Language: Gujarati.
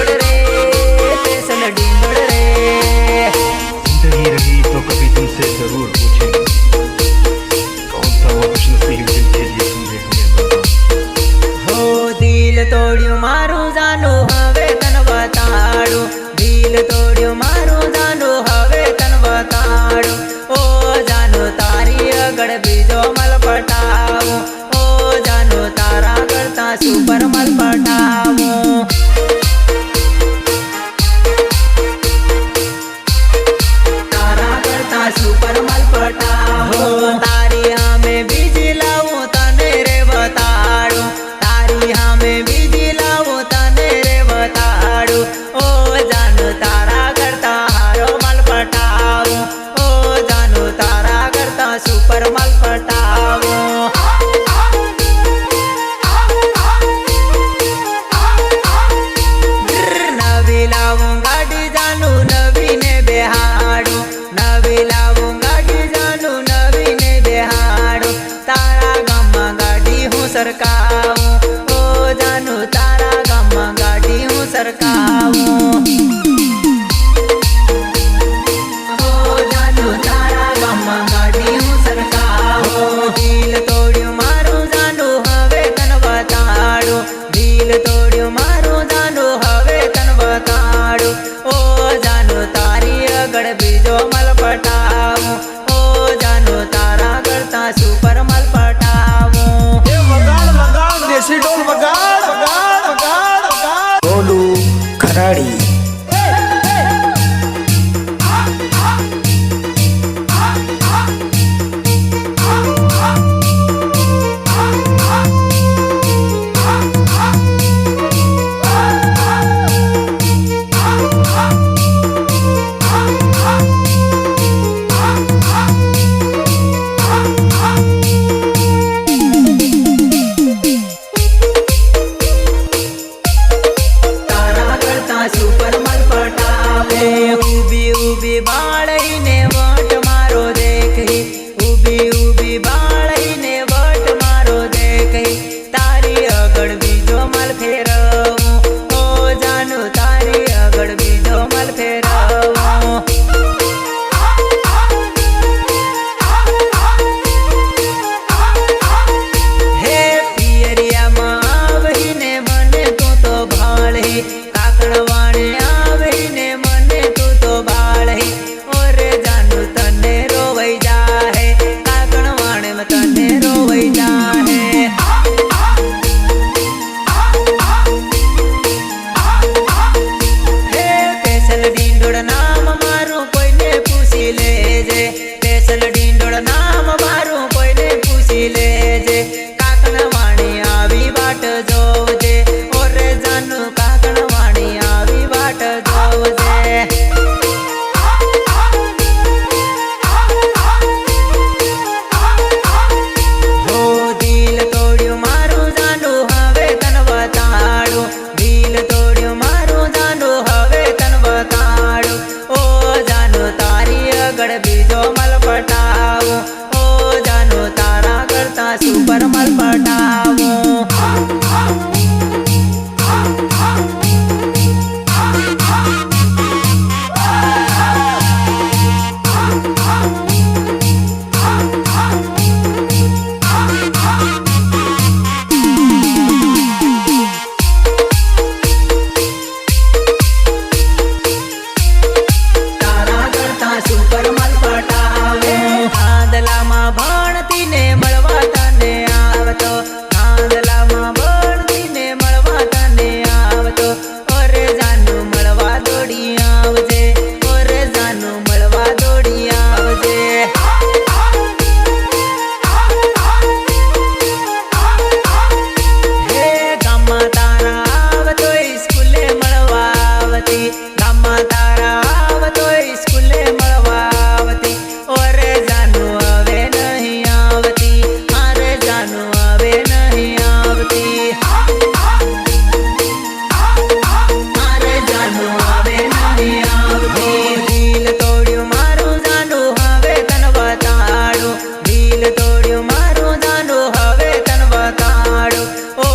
ढींडोड़ रे स्पेशल ढींडोड़ रे। जिंदगी रही तो कभी तुमसे जरूर पूछेंगे कौन था वो खुशनसीब जिनके लिए तुमने हमें बता। हो दिल तोड़्યું મારું જાનું હવે તન બતાડું, દિલ તોડ્યું મારું જાનું હવે તન બતાડું। ઓ જાનું તારી આગળ બીજો મલ પટાવું, ઓ જાનું તારા કરતા સુપર મલ પટાવું। તારા કરતા સુપર મલ પટાવું। તારી સામે બીજી લાવું તને રે બતાડું, તારી સામે બીજી લાવું તને રે બતાડું। ઓ જાનું તારા કરતા હારો મલ પટાવું, ઓ જાનું તારા કરતા સુપર મલ પટાવું। નવી લાવું ગાડી જાનું નવીને બેહાડું, નવી લાવું ગાડી જાનું નવીને બેહાડું। તારા ગામમાં ગાડી હું સરકાવું, ઓ જાનું તારા ગામમાં ગાડી હું સરકાવું। ઓ જાનું તારા ગામમાં ગાડી હું સરકાવું। દિલ તોડ્યું મારું જાનું હવે તન બતાડું, દિલ તોડ્યું મારું જાનું હવે તન બતાડું। ઓ જાનું તારી આગળ બીજો મલ પટાવું, ઓ જાનું તારા કરતા સુપર મલ પટાવું। વગાડ વગાડ દેશી ઢોલ વગાડ વગાડ વગાડ વગાડ। બોલુ ખરાડી તારા કરતા સુપર મલ પટાવે। ઊભી ઊભી બાળીને વટ મારો દેખી, ઊભી ઊભી બાળીને વટ મારો દેખી। તારી આગળ બીજો મલ ફેરવું, ઓ જાનું તારી આગળ બીજો મલ ફેરવું। હે પિયરિયામાં આવીને મને તું તો ભાળી, કાકણવાણે આવીને મને તું તો ભાળી। ઓરે જાનું તને રોવાઈ જાહે, કાકણવાણે તને રોવાઈ જાહે। હે સ્પેશલ ઢીંડોળ નામ મારું કોઈને પૂછી લેજે, સ્પેશલ ઢીંડોળ નામ મારું કોઈને પૂછી લેજે। કાકણવાણી આવી વાટ જોવજે, ઓરે જાનું કાકણવાણી આવી વાટ જોવજે। હો દિલ તોડ્યું મારું જાનું હવે તન બતાડું, દિલ તોડ્યું મારું જાનું હવે તન બતાડું। ઓ જાનું તારી આગળ બીજો મલ પટાવું, ઓ જાનું તારા કરતા સુપર મલ પટાવું। તારા કરતા સુપર મલ પટાવું। આંદલામાં ભણતી ને મળવા તને આવતો, આંદલામાં ભણતી ને મળવા તને આવતો। ઓરે જાનું મળવા દોડી આવજે, ઓરે જાનું મળવા દોડી આવજે। હે ગામમાં તારા આવતોય સ્કૂલે મળવા આવતી, ગામમાં તારા આવતોય સ્કૂલે મળવા આવતી। ઓરે જાનું હવે નહીં આવતી, મારે જાનું હવે નહીં આવતી। મારે જાનું હવે નહીં આવતી। દિલ તોડ્યું મારું જાનું હવે તન બતાડું, દિલ તોડ્યું મારું જાનું હવે તન બતાડું। ઓ